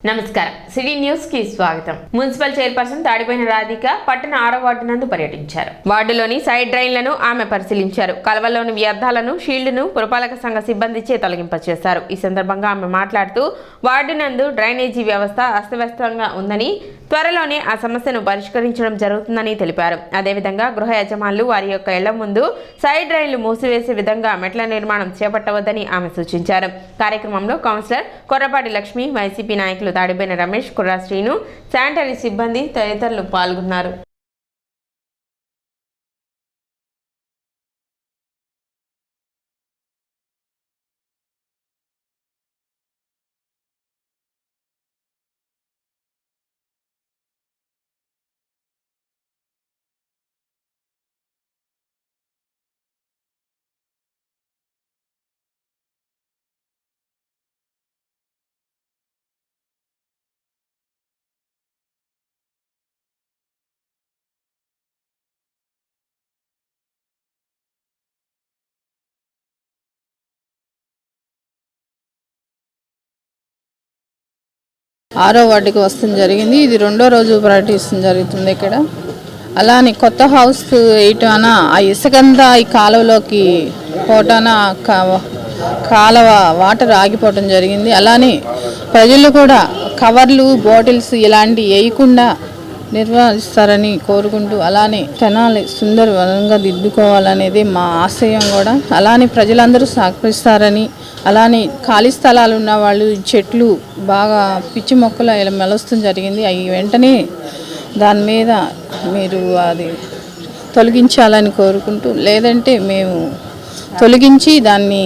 నమస్కారం city news కి స్వాగతం. మున్సిపల్ చైర్పర్సన్ తాడిపోయిన రాధిక పట్టణ 6వ వార్డు నందు పర్యటించారు. వార్డులోని సైడ్ డ్రైన్లను ఆమె పరిశీలించారు. కలవల్లోని వ్యర్థాలను షీల్డ్ను పురపాలక సంఘ సిబ్బందిచే తొలగింపచేశారు. ఈ సందర్భంగా ఆమె మాట్లాడుతూ వార్డు నందు డ్రైనేజీ వ్యవస్థ అస్తవ్యస్తంగా ఉందని, త్వరలోనే ఆ సమస్యను పరిష్కరించడం జరుగుతుందని తెలిపారు. అదేవిధంగా గృహ యజమానులు వారి యొక్క ఇళ్ల ముందు సైడ్ డ్రైన్లు మూసివేసే విధంగా మెట్ల నిర్మాణం చేపట్టవద్దని ఆమె సూచించారు. కార్యక్రమంలో కౌన్సిలర్ కొర్రపాటి లక్ష్మి, వైసీపీ నాయకులు తాడిపోయిన రమేష్, కుర్రా శ్రీను, శానిటరీ సిబ్బంది తదితరులు పాల్గొన్నారు. ఆరో వార్డుకి వస్తుంది జరిగింది. ఇది రెండో రోజు పర్యటిస్తుంది జరుగుతుంది ఇక్కడ. అలానే కొత్త హౌస్ వేయటాన ఆ ఇసుకంతా ఈ కాలువలోకి పోటాన కాలువ వాటర్ ఆగిపోవటం జరిగింది. అలానే ప్రజలు కూడా కవర్లు, బాటిల్స్ ఇలాంటివి వేయకుండా నిర్వహిస్తారని కోరుకుంటూ, అలానే తెనాలి సుందరంగా దిద్దుకోవాలనేది మా ఆశయం కూడా. అలానే ప్రజలందరూ సహకరిస్తారని, అలానే ఖాళీ స్థలాలు ఉన్న వాళ్ళు చెట్లు బాగా పిచ్చి మొక్కలు ఇలా మెలుస్తుంది జరిగింది. అవి వెంటనే దాని మీద మీరు అది తొలగించాలని కోరుకుంటూ, లేదంటే మేము తొలగించి దాన్ని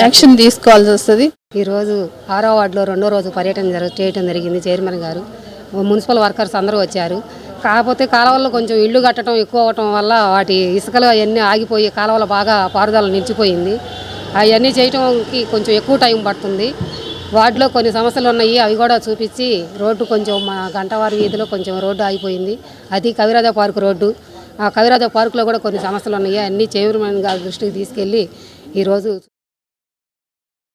యాక్షన్ తీసుకోవాల్సి వస్తుంది. ఈరోజు 6వ వార్డులో రెండో రోజు పర్యటన చేయడం జరిగింది. చైర్మన్ గారు, మున్సిపల్ వర్కర్స్ అందరూ వచ్చారు. కాకపోతే కాలువల్లో కొంచెం ఇళ్ళు కట్టడం ఎక్కువ అవ్వటం వల్ల వాటి ఇసుకలు అవన్నీ ఆగిపోయి కాలువలు బాగా పారుదల నిలిచిపోయింది. అవన్నీ చేయడానికి కొంచెం ఎక్కువ టైం పడుతుంది. వార్డులో కొన్ని సమస్యలు ఉన్నాయి, అవి కూడా చూపించి రోడ్డు కొంచెం మా గంటవారి వీధిలో కొంచెం రోడ్డు ఆగిపోయింది. అది కవిరాజా పార్కు రోడ్డు. ఆ కవిరాజా పార్కులో కూడా కొన్ని సమస్యలు ఉన్నాయి. అన్నీ చైర్మన్ గారి దృష్టికి తీసుకెళ్ళి ఈరోజు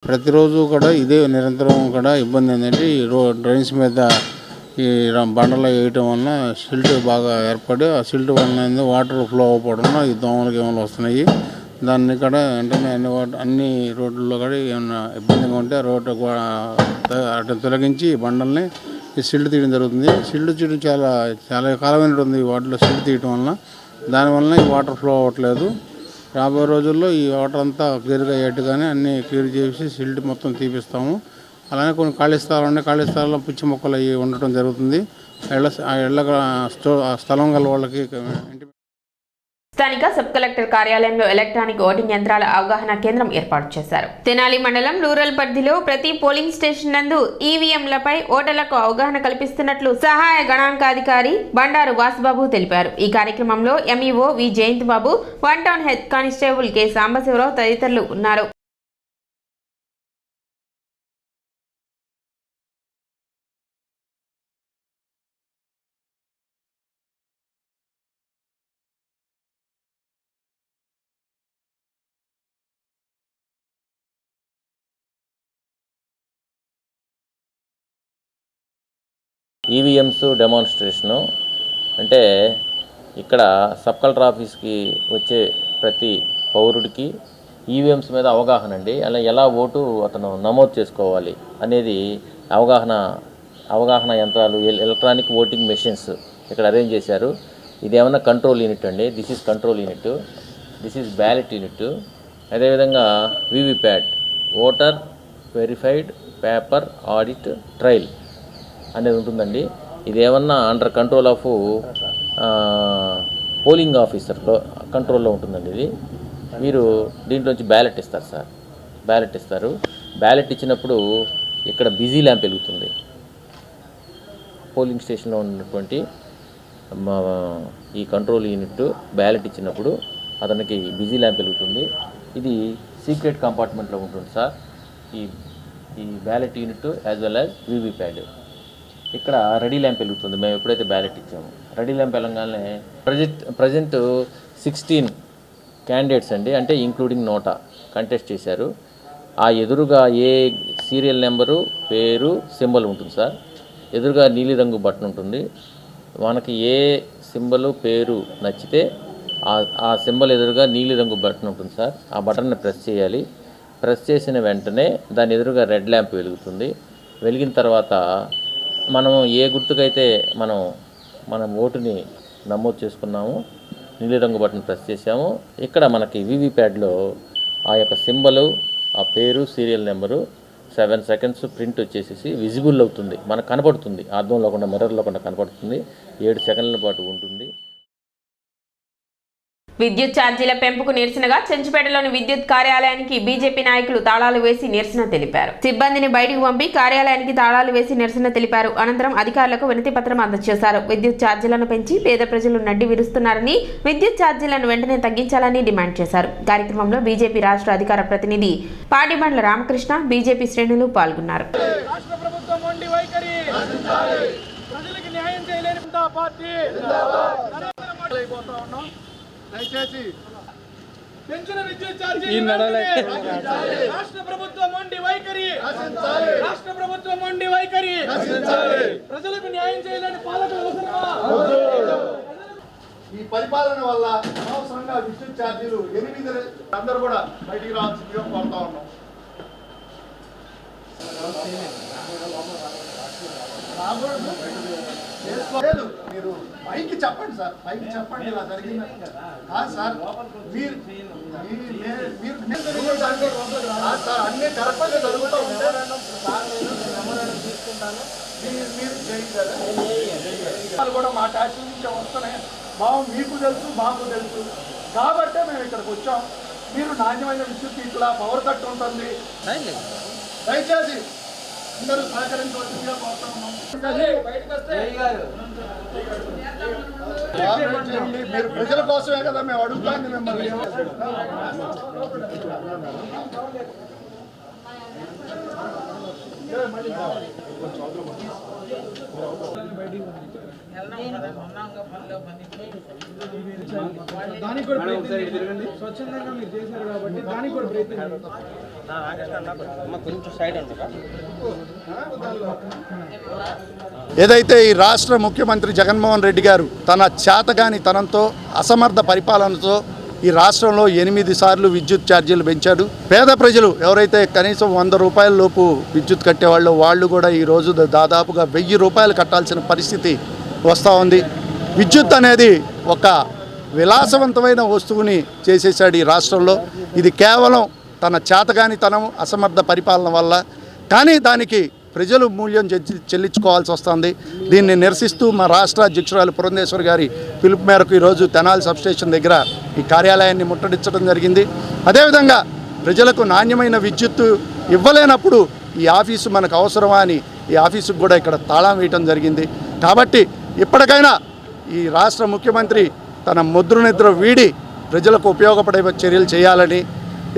ప్రతిరోజు కూడా ఇదే నిరంతరం కూడా ఇబ్బంది ఏంటంటే ఈ డ్రైన్స్ మీద ఈ బండలు వేయటం వలన సిల్ట్ బాగా ఏర్పడి, ఆ సిల్ట్ వలన వాటర్ ఫ్లో అవ్వడం వలన ఈ దోమలు గేమలు వస్తున్నాయి. దాన్ని కూడా వెంటనే అన్ని రోడ్లలో కూడా ఏమన్నా ఇబ్బందిగా ఉంటే రోడ్డు అటు తొలగించి బండల్ని ఈ సిల్ట్ తీయడం జరుగుతుంది. సిల్ట్ తీయడం చాలా కాలమైనది ఉంది. వాటిలో సిల్ట్ తీయడం వలన దానివల్ల ఈ వాటర్ ఫ్లో అవ్వట్లేదు. రాబోయే రోజుల్లో ఈ వాటర్ అంతా క్లియర్గా అయ్యేట్టుగానే అన్నీ క్లియర్ చేసి సిల్ట్ మొత్తం తీపిస్తాము. అలానే కొన్ని ఖాళీ స్థలాలు ఉన్నాయి, ఖాళీ స్థలాల్లో పిచ్చి మొక్కలు అవి ఉండటం జరుగుతుంది. స్థలం గల వాళ్ళకి స్థానిక సబ్ కలెక్టర్ కార్యాలయంలో ఎలక్ట్రానిక్ ఓటింగ్ యంత్రాల అవగాహన కేంద్రం ఏర్పాటు చేశారు. తెనాలి మండలం రూరల్ పరిధిలో ప్రతి పోలింగ్ స్టేషన్ నందు ఈవీఎంలపై ఓటర్లకు అవగాహన కల్పిస్తున్నట్లు సహాయ గణాంకాధికారి బండారు వాసుబాబు తెలిపారు. ఈ కార్యక్రమంలో ఎంఈఓ వి జయంత్ బాబు, 1 town head constable K Sambasivarao తదితరులు ఉన్నారు. ఈవీఎంస్ డెమాన్స్ట్రేషను అంటే ఇక్కడ సబ్ కలెక్టర్ ఆఫీస్కి వచ్చే ప్రతి పౌరుడికి ఈవీఎంస్ మీద అవగాహన అండి. అలా ఎలా ఓటు అతను నమోదు చేసుకోవాలి అనేది అవగాహన యంత్రాలు, ఎలక్ట్రానిక్ ఓటింగ్ మెషిన్స్ ఇక్కడ అరేంజ్ చేశారు. ఇదేమన్నా కంట్రోల్ యూనిట్ అండి. This is control unit, this is ballot unit. అదేవిధంగా VVPAT, voter verified paper audit trial అనేది ఉంటుందండి. ఇదేమన్నా అండర్ కంట్రోల్ ఆఫ్ పోలింగ్ ఆఫీసర్లో కంట్రోల్లో ఉంటుందండి. ఇది మీరు దీంట్లోంచి బ్యాలెట్ ఇస్తారు సార్, బ్యాలెట్ ఇస్తారు. బ్యాలెట్ ఇచ్చినప్పుడు ఇక్కడ బిజీ ల్యాంప్ వెలుగుతుంది. పోలింగ్ స్టేషన్లో ఉన్నటువంటి ఈ కంట్రోల్ యూనిట్ బ్యాలెట్ ఇచ్చినప్పుడు అతనికి బిజీ ల్యాంప్ వెలుగుతుంది. ఇది సీక్రెట్ కంపార్ట్మెంట్లో ఉంటుంది సార్ ఈ ballot unit as well as VVPAT. ఇక్కడ రెడీ ల్యాంప్ వెలుగుతుంది. మేము ఎప్పుడైతే బ్యాలెట్ ఇచ్చామో రెడీ ల్యాంప్ వెళ్ళగానే ప్రజెంట్ 16 క్యాండిడేట్స్ అండి, అంటే ఇంక్లూడింగ్ నోటా కంటెస్ట్ చేశారు. ఆ ఎదురుగా ఏ సీరియల్ నెంబరు, పేరు, సింబల్ ఉంటుంది సార్. ఎదురుగా నీలిరంగు బటన్ ఉంటుంది. మనకి ఏ సింబలు, పేరు నచ్చితే ఆ సింబల్ ఎదురుగా నీలిరంగు బటన్ ఉంటుంది సార్. ఆ బటన్ని ప్రెస్ చేయాలి. ప్రెస్ చేసిన వెంటనే దాని ఎదురుగా రెడ్ ల్యాంప్ వెలుగుతుంది. వెలిగిన తర్వాత మనం ఏ గుర్తుకైతే మన ఓటుని నమోదు చేసుకున్నాము, నీలిరంగు బటన్ ప్రెస్ చేసాము, ఇక్కడ మనకి వీవీప్యాడ్లో ఆ యొక్క సింబలు, ఆ పేరు, సీరియల్ నెంబరు 7 సెకండ్స్ ప్రింట్ వచ్చేసి విజిబుల్ అవుతుంది, మనకు కనపడుతుంది. అర్థం లేకుండా, మిర్రర్ లేకుండా కనపడుతుంది. 7 సెకండ్ల పాటు ఉంటుంది. విద్యుత్ ఛార్జీల పెంపుకు నిరసనగా చెంచుపేటలోని విద్యుత్ కార్యాలయానికి బీజేపీ నాయకులు తాళాలు వేసి నిరసన తెలిపారు. సిబ్బందిని బయటకు పంపి కార్యాలయానికి తాళాలు వేసి నిరసన తెలిపారు. అనంతరం అధికారులకు వినతి పత్రం అందజేశారు. విద్యుత్ ఛార్జీలను పెంచి పేద ప్రజలు నడ్డి విరుస్తున్నారని, విద్యుత్ ఛార్జీలను వెంటనే తగ్గించాలని డిమాండ్ చేశారు. కార్యక్రమంలో బీజేపీ రాష్ట్ర అధికార ప్రతినిధి పాటిబండ్ల రామకృష్ణ, బీజేపీ శ్రేణులు పాల్గొన్నారు. దయచేసి పెంచిన విద్యుత్ ఛార్జీలు రాష్ట్ర ప్రభుత్వం మొండి వైఖరి, రాష్ట్ర ప్రభుత్వం మొండి వైఖరి, ప్రజలకు న్యాయం చేయలేని పాలకులు అవసరమా? ఈ పరిపాలన వల్ల అనవసరంగా విద్యుత్ ఛార్జీలు 8 అందరూ కూడా బయటికి రావాల్సిందిగా కోరుతా ఉన్నాం. లేదు, మీరు పైకి చెప్పండి సార్, పైకి చెప్పండి ఇలా జరిగింది కాదు సార్. మీరు సార్ అన్ని కరెక్ట్గా జరుగుతూ ఉంటే మీరు చేయాలి కూడా మా ట్యాక్స్ నుంచి వస్తున్నాయి. మీకు తెలుసు, మాకు తెలుసు కాబట్టే మేము ఇక్కడికి వచ్చాం. మీరు నాణ్యమైన విద్యుత్ ఇట్లా పవర్ కట్ ఉంటుంది. దయచేసి అందరూ సహకరించవలసిందిగా కోరుతా ఉన్నాం. మీరు ప్రజల కోసమే కదా మేము అడుగుతాంది మిమ్మల్ని. దానికి కూడా స్వచ్ఛందంగా మీరు చేశారు కాబట్టి దానికి కూడా ప్రయత్నం. ఏదైతే ఈ రాష్ట్ర ముఖ్యమంత్రి జగన్మోహన్ రెడ్డి గారు తన చేతగాని తనంతో, అసమర్థ పరిపాలనతో ఈ రాష్ట్రంలో 8 సార్లు విద్యుత్ ఛార్జీలు పెంచాడు. పేద ప్రజలు ఎవరైతే కనీసం 100 రూపాయల లోపు విద్యుత్ కట్టేవాళ్ళు, వాళ్ళు కూడా ఈరోజు దాదాపుగా 1000 రూపాయలు కట్టాల్సిన పరిస్థితి వస్తూ ఉంది. విద్యుత్ అనేది ఒక విలాసవంతమైన వస్తువుని చేసేసాడు ఈ రాష్ట్రంలో. ఇది కేవలం తన చేతగానితనం, అసమర్థ పరిపాలన వల్ల. కానీ దానికి ప్రజలు మూల్యం చెల్లించుకోవాల్సి వస్తుంది. దీన్ని నిరసిస్తూ మా రాష్ట్ర అధ్యక్షురాలు పురంధేశ్వరి గారి పిలుపు మేరకు ఈరోజు తెనాలి సబ్స్టేషన్ దగ్గర ఈ కార్యాలయాన్ని ముట్టడించడం జరిగింది. అదేవిధంగా ప్రజలకు నాణ్యమైన విద్యుత్తు ఇవ్వలేనప్పుడు ఈ ఆఫీసు మనకు అవసరమా అని ఈ ఆఫీసుకు కూడా ఇక్కడ తాళం వేయటం జరిగింది. కాబట్టి ఇప్పటికైనా ఈ రాష్ట్ర ముఖ్యమంత్రి తన ముద్రనిద్ర వీడి ప్రజలకు ఉపయోగపడే చర్యలు చేయాలని,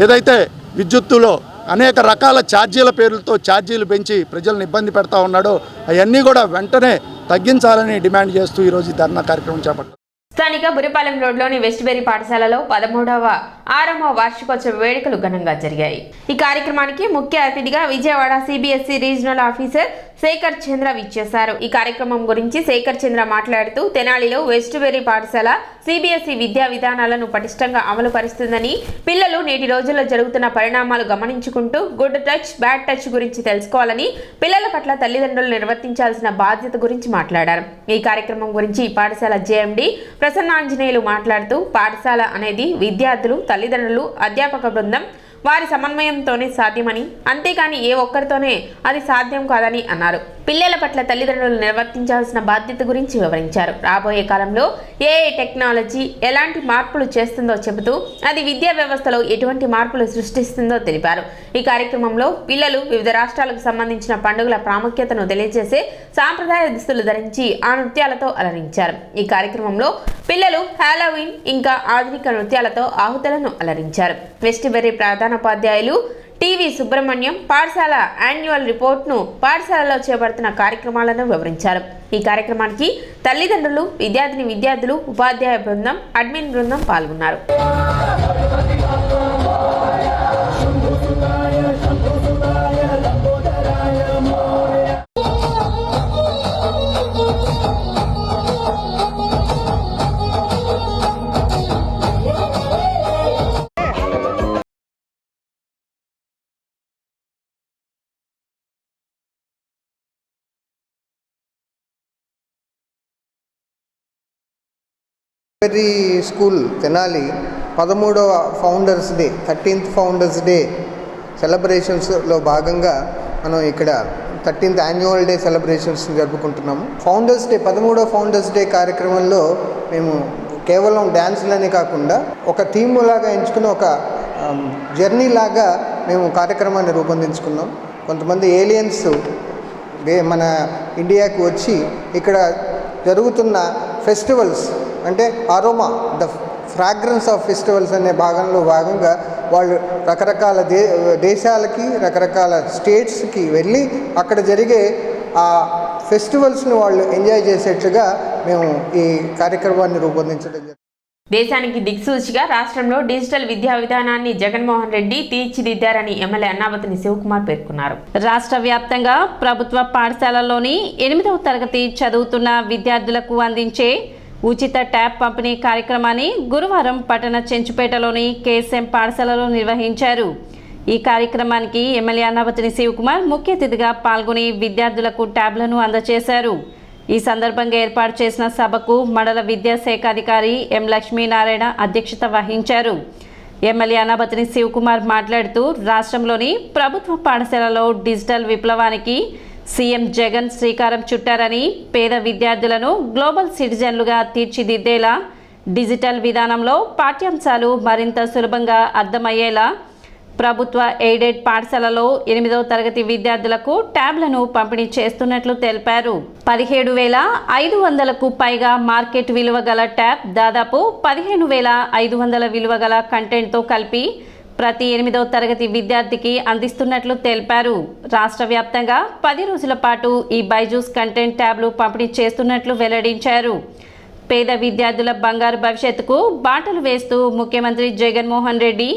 ఏదైతే విద్యుత్తులో అనేక రకాల ఛార్జీల పేర్లతో ఛార్జీలు పెంచి ప్రజలను ఇబ్బంది పెడతా ఉన్నాడో అవన్నీ కూడా వెంటనే తగ్గించాలని డిమాండ్ చేస్తూ ఈరోజు ధర్నా కార్యక్రమం చేపట్టారు. స్థానిక బురిపాలెం రోడ్లోని వెస్ట్బెరీ పాఠశాలలో 13వ వార్షికోత్సవ వేడుకలు ఘనంగా జరిగాయి. ఈ కార్యక్రమానికి ముఖ్య అతిథిగా Vijayawada CBSE regional officer Shekhar Chandra విచ్చేశారు. ఈ కార్యక్రమం గురించి శేఖర్ చంద్ర మాట్లాడుతూ, తెనాలిలో వెస్ట్బెరీ పాఠశాల సిబిఎస్ఈ విద్యా విధానాలను పటిష్టంగా అమలు పరుస్తుందని, పిల్లలు నేటి రోజుల్లో జరుగుతున్న పరిణామాలు గమనించుకుంటూ గుడ్ టచ్, బ్యాడ్ టచ్ గురించి తెలుసుకోవాలని, పిల్లల పట్ల తల్లిదండ్రులు నిర్వర్తించాల్సిన బాధ్యత గురించి మాట్లాడారు. ఈ కార్యక్రమం గురించి పాఠశాల జేఎండి ప్రసన్నాంజనేయులు మాట్లాడుతూ, పాఠశాల అనేది విద్యార్థులు, తల్లిదండ్రులు, అధ్యాపక బృందం వారి సమన్వయంతోనే సాధ్యమని, అంతేకాని ఏ ఒక్కరితోనే అది సాధ్యం కాదని అన్నారు. పిల్లల పట్ల తల్లిదండ్రులు నిర్వర్తించాల్సిన బాధ్యత గురించి వివరించారు. రాబోయే కాలంలో ఏఐ టెక్నాలజీ ఎలాంటి మార్పులు చేస్తుందో చెబుతూ, అది విద్యా వ్యవస్థలో ఎటువంటి మార్పులు సృష్టిస్తుందో తెలిపారు. ఈ కార్యక్రమంలో పిల్లలు వివిధ రాష్ట్రాలకు సంబంధించిన పండుగల ప్రాముఖ్యతను తెలియజేసే సాంప్రదాయ దుస్తులు ధరించి ఆ నృత్యాలతో అలరించారు. ఈ కార్యక్రమంలో పిల్లలు హాలోవీన్ ఇంకా ఆధునిక నృత్యాలతో ఆహుతులను అలరించారు. వెస్ట్బెరీ ప్రధానోపాధ్యాయులు టీవీ సుబ్రహ్మణ్యం పాఠశాల యాన్యువల్ రిపోర్ట్ను, పాఠశాలలో చేపడుతున్న కార్యక్రమాలను వివరించారు. ఈ కార్యక్రమానికి తల్లిదండ్రులు, విద్యార్థులు, ఉపాధ్యాయ బృందం, అడ్మిన్ బృందం పాల్గొన్నారు. లైబ్రరీ స్కూల్ తెనాలి 13వ founders day 13th founders day సెలబ్రేషన్స్లో భాగంగా మనం ఇక్కడ 13th యాన్యువల్ డే సెలబ్రేషన్స్ జరుపుకుంటున్నాము. ఫౌండర్స్ డే 13వ ఫౌండర్స్ డే కార్యక్రమంలో మేము కేవలం డ్యాన్సులనే కాకుండా ఒక థీమ్ లాగా ఎంచుకుని ఒక జర్నీ లాగా మేము కార్యక్రమాన్ని రూపొందించుకున్నాం. కొంతమంది ఏలియన్స్ మన ఇండియాకి వచ్చి ఇక్కడ జరుగుతున్న ఫెస్టివల్స్ అంటే aroma the fragrance of festivals అనే భాగంగా వాళ్ళు రకరకాల దేశాలకి రకరకాల స్టేట్స్కి వెళ్ళి అక్కడ జరిగే ఆ ఫెస్టివల్స్ని వాళ్ళు ఎంజాయ్ చేసేట్టుగా మేము ఈ కార్యక్రమాన్ని రూపొందించడం జరిగింది. దేశానికి దిక్సూచిగా రాష్ట్రంలో డిజిటల్ విద్యా విధానాన్ని జగన్మోహన్ రెడ్డి తీర్చిదిద్దారని ఎమ్మెల్యే అన్నాబతిని శివకుమార్ పేర్కొన్నారు. రాష్ట్ర వ్యాప్తంగా ప్రభుత్వ పాఠశాలల్లోని 8వ తరగతి చదువుతున్న విద్యార్థులకు అందించే ఉచిత ట్యాబ్ పంపిణీ కార్యక్రమాన్ని గురువారం పట్టణ చెంచుపేటలోని కేఎస్ఎం పాఠశాలలో నిర్వహించారు. ఈ కార్యక్రమానికి ఎమ్మెల్యే అన్నాబతిని శివకుమార్ ముఖ్య అతిథిగా పాల్గొని విద్యార్థులకు ట్యాబ్లను అందజేశారు. ఈ సందర్భంగా ఏర్పాటు చేసిన సభకు మండల విద్యాశాఖ అధికారి ఎం లక్ష్మీనారాయణ అధ్యక్షత వహించారు. ఎమ్మెల్యే అన్నాబతిని శివకుమార్ మాట్లాడుతూ రాష్ట్రంలోని ప్రభుత్వ పాఠశాలలో డిజిటల్ విప్లవానికి సీఎం జగన్ శ్రీకారం చుట్టారని, పేద విద్యార్థులను గ్లోబల్ సిటిజన్లుగా తీర్చిదిద్దేలా డిజిటల్ విధానంలో పాఠ్యాంశాలు మరింత సులభంగా అర్థమయ్యేలా ప్రభుత్వ ఎయిడెడ్ పాఠశాలలో 8వ తరగతి విద్యార్థులకు ట్యాబ్లను పంపిణీ చేస్తున్నట్లు తెలిపారు. 17,500కు పైగా మార్కెట్ విలువ గల ట్యాబ్, దాదాపు 15,500 విలువ గల కంటెంట్తో కలిపి ప్రతి 8వ తరగతి విద్యార్థికి అందిస్తున్నట్లు తెలిపారు. రాష్ట్ర వ్యాప్తంగా 10 రోజుల పాటు ఈ బైజూస్ కంటెంట్ ట్యాబ్లు పంపిణీ చేస్తున్నట్లు వెల్లడించారు. పేద విద్యార్థుల బంగారు భవిష్యత్తుకు బాటలు వేస్తూ ముఖ్యమంత్రి జగన్మోహన్ రెడ్డి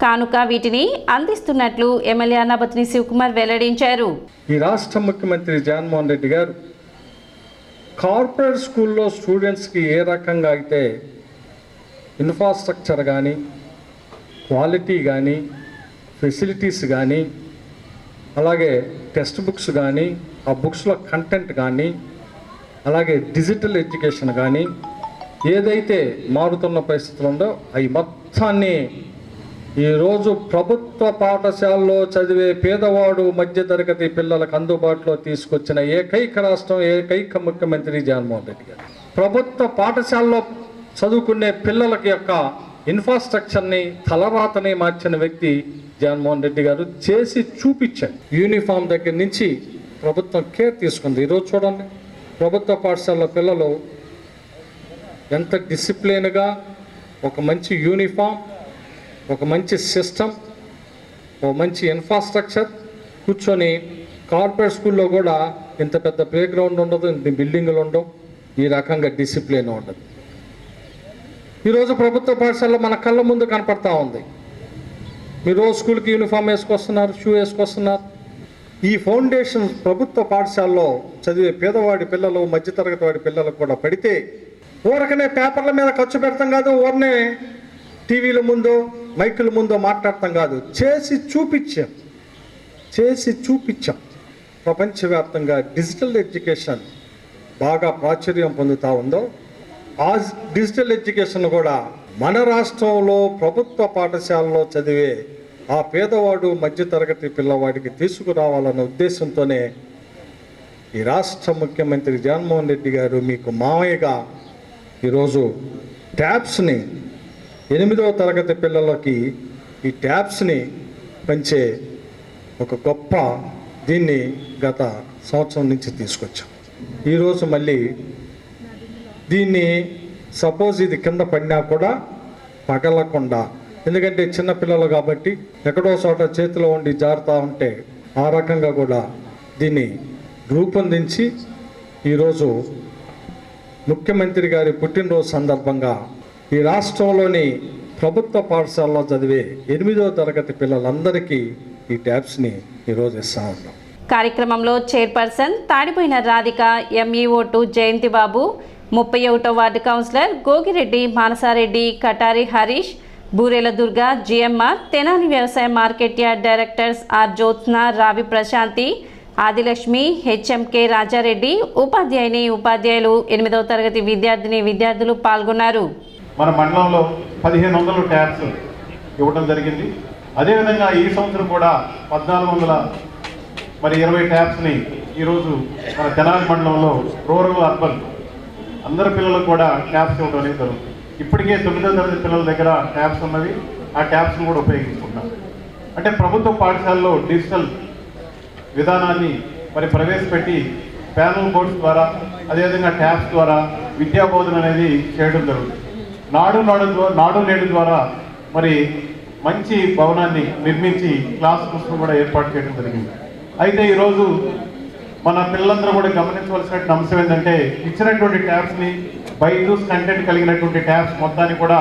కానుక వీటిని అందిస్తున్నట్లు ఎమ్మెల్యే అన్నాబతిని శివకుమార్ వెల్లడించారు. ఈ రాష్ట్ర ముఖ్యమంత్రి జగన్మోహన్ రెడ్డి గారు కార్పొరేట్ స్కూల్లో స్టూడెంట్స్కి ఏ రకంగా అయితే ఇన్ఫ్రాస్ట్రక్చర్ కానీ, క్వాలిటీ కానీ, ఫెసిలిటీస్ కానీ, అలాగే టెక్స్ట్ బుక్స్ కానీ, ఆ బుక్స్లో కంటెంట్ కానీ, అలాగే డిజిటల్ ఎడ్యుకేషన్ కానీ, ఏదైతే మారుతున్న పరిస్థితులు ఉందో అవి మొత్తాన్ని ఈరోజు ప్రభుత్వ పాఠశాలలో చదివే పేదవాడు మధ్యతరగతి పిల్లలకు అందుబాటులో తీసుకొచ్చిన ఏకైక రాష్ట్రం, ఏకైక ముఖ్యమంత్రి జగన్మోహన్ రెడ్డి గారు. ప్రభుత్వ పాఠశాలలో చదువుకునే పిల్లలకి యొక్క ఇన్ఫ్రాస్ట్రక్చర్ని, తలరాతని మార్చిన వ్యక్తి జగన్మోహన్ రెడ్డి గారు. చేసి చూపించారు. యూనిఫామ్ దగ్గర నుంచి ప్రభుత్వం కేర్ తీసుకుంది. ఈరోజు చూడండి, ప్రభుత్వ పాఠశాలలో పిల్లలు ఎంత డిసిప్లిన్గా ఒక మంచి యూనిఫామ్, ఒక మంచి సిస్టమ్, ఒక మంచి ఇన్ఫ్రాస్ట్రక్చర్ కూర్చొని, కార్పొరేట్ స్కూల్లో కూడా ఇంత పెద్ద ప్లే గ్రౌండ్ ఉండదు, ఇంత బిల్డింగులు ఉండవు, ఈ రకంగా డిసిప్లిన్ ఉండదు. ఈరోజు ప్రభుత్వ పాఠశాలలో మన కళ్ళ ముందు కనపడతా ఉంది. మీరు రోజు స్కూల్కి యూనిఫామ్ వేసుకొస్తున్నారు, షూ వేసుకొస్తున్నారు. ఈ ఫౌండేషన్ ప్రభుత్వ పాఠశాలలో చదివే పేదవాడి పిల్లలు, మధ్యతరగతి వాడి పిల్లలకు కూడా పడితే ఊరకనే పేపర్ల మీద ఖర్చు పెడతాం కాదు, ఊరనే టీవీల ముందు, మైకుల ముందు మాట్లాడతాం కాదు, చేసి చూపించాం. ప్రపంచవ్యాప్తంగా డిజిటల్ ఎడ్యుకేషన్ బాగా ప్రాచుర్యం పొందుతూ ఉందో, ఆ డిజిటల్ ఎడ్యుకేషన్ కూడా మన రాష్ట్రంలో ప్రభుత్వ పాఠశాలలో చదివే ఆ పేదవాడు మధ్యతరగతి పిల్లవాడికి తీసుకురావాలన్న ఉద్దేశంతోనే ఈ రాష్ట్ర ముఖ్యమంత్రి జగన్మోహన్ రెడ్డి గారు మీకు మామయ్యగా ఈరోజు ట్యాబ్స్ని 8వ తరగతి పిల్లలకి ఈ ట్యాబ్స్ని పంచే ఒక గొప్ప దీన్ని గత సంవత్సరం నుంచి తీసుకొచ్చాం. ఈరోజు మళ్ళీ దీన్ని సపోజ్ ఇది కింద పడినా కూడా పగలకుండా, ఎందుకంటే చిన్నపిల్లలు కాబట్టి ఎక్కడో చోట చేతిలో ఉండి జారుతూ ఉంటే ఆ రకంగా కూడా దీన్ని రూపొందించి ఈరోజు ముఖ్యమంత్రి గారి పుట్టినరోజు సందర్భంగా ఈ రాష్ట్రంలోని ప్రభుత్వ పాఠశాలలో చదివే 8వ తరగతి పిల్లలందరికీ ఈ ట్యాబ్స్ని ఈరోజు ఇస్తా ఉన్నాం. కార్యక్రమంలో చైర్పర్సన్ తాడిపోయిన రాధిక, ఎంఈఓ2 జయంతి బాబు, 31వ ward councillor Gogireddy, Manasareddy, Katari Harish, Burela Durga, GMR, Tenali వ్యవసాయ market yard directors R Jyothsna, Ravi Prashanthi, Adilakshmi, HMK Rajareddy, ఉపాధ్యాయులు 8వ తరగతి విద్యార్థులు పాల్గొన్నారు. మన మండలంలో 1500 ట్యాబ్స్ ఇవ్వడం జరిగింది. అదేవిధంగా ఈ సంవత్సరం కూడా 1420 ట్యాబ్స్ని ఈరోజు మన తెనాలి మండలంలో రూరల్ అర్బన్ అందరి పిల్లలకు కూడా ట్యాబ్స్ ఇవ్వడం అనేది జరుగుతుంది. ఇప్పటికే 9వ తరగతి పిల్లల దగ్గర ట్యాబ్స్ ఉన్నవి. ఆ ట్యాబ్స్ని కూడా ఉపయోగించుకుంటాం. అంటే ప్రభుత్వ పాఠశాలలో డిజిటల్ విధానాన్ని ప్రవేశపెట్టి ప్యానల్ బోర్డ్స్ ద్వారా అదేవిధంగా ట్యాబ్స్ ద్వారా విద్యా బోధన అనేది చేయడం జరుగుతుంది. నాడు నేడు ద్వారా మంచి భవనాన్ని నిర్మించి క్లాస్ రూమ్స్ను కూడా ఏర్పాటు చేయడం జరిగింది. అయితే ఈరోజు మన పిల్లలందరూ కూడా గమనించవలసిన అంశం ఏంటంటే ఇచ్చినటువంటి ట్యాబ్స్ని బైజూస్ కంటెంట్ కలిగినటువంటి ట్యాబ్స్ మొత్తాన్ని కూడా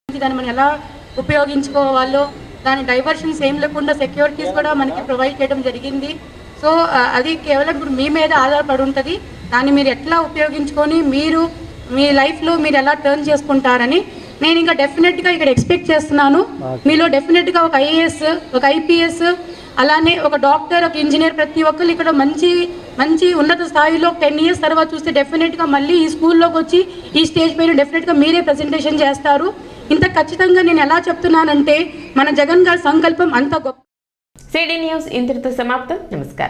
దాన్ని మనం ఎలా ఉపయోగించుకోవాలో దాని డైవర్షన్స్ ఏం లేకుండా సెక్యూరిటీస్ కూడా మనకి ప్రొవైడ్ చేయడం జరిగింది. సో అది కేవలం ఇప్పుడు మీ మీద ఆధారపడి ఉంటుంది. దాన్ని మీరు ఎట్లా ఉపయోగించుకొని మీరు మీ లైఫ్లో మీరు ఎలా టర్న్ చేసుకుంటారని నేను ఇంకా డెఫినెట్గా ఇక్కడ ఎక్స్పెక్ట్ చేస్తున్నాను. మీలో డెఫినెట్గా ఒక ఐఏఎస్, ఒక ఐపీఎస్, అలానే ఒక డాక్టర్, ఒక ఇంజనీర్, ప్రతి ఒక్కరు ఇక్కడ మంచి ఉన్నత స్థాయిలో 10 years తర్వాత చూస్తే డెఫినెట్గా మళ్ళీ ఈ స్కూల్లోకి వచ్చి ఈ స్టేజ్ పైన డెఫినెట్గా మీరే ప్రజెంటేషన్ చేస్తారు. ఇంత ఖచ్చితంగా నేను ఎలా చెప్తున్నానంటే మన జగన్ గారి సంకల్పం అంత గొప్ప. సిడి న్యూస్ ఇంతటితో సమాప్తం. నమస్కారం.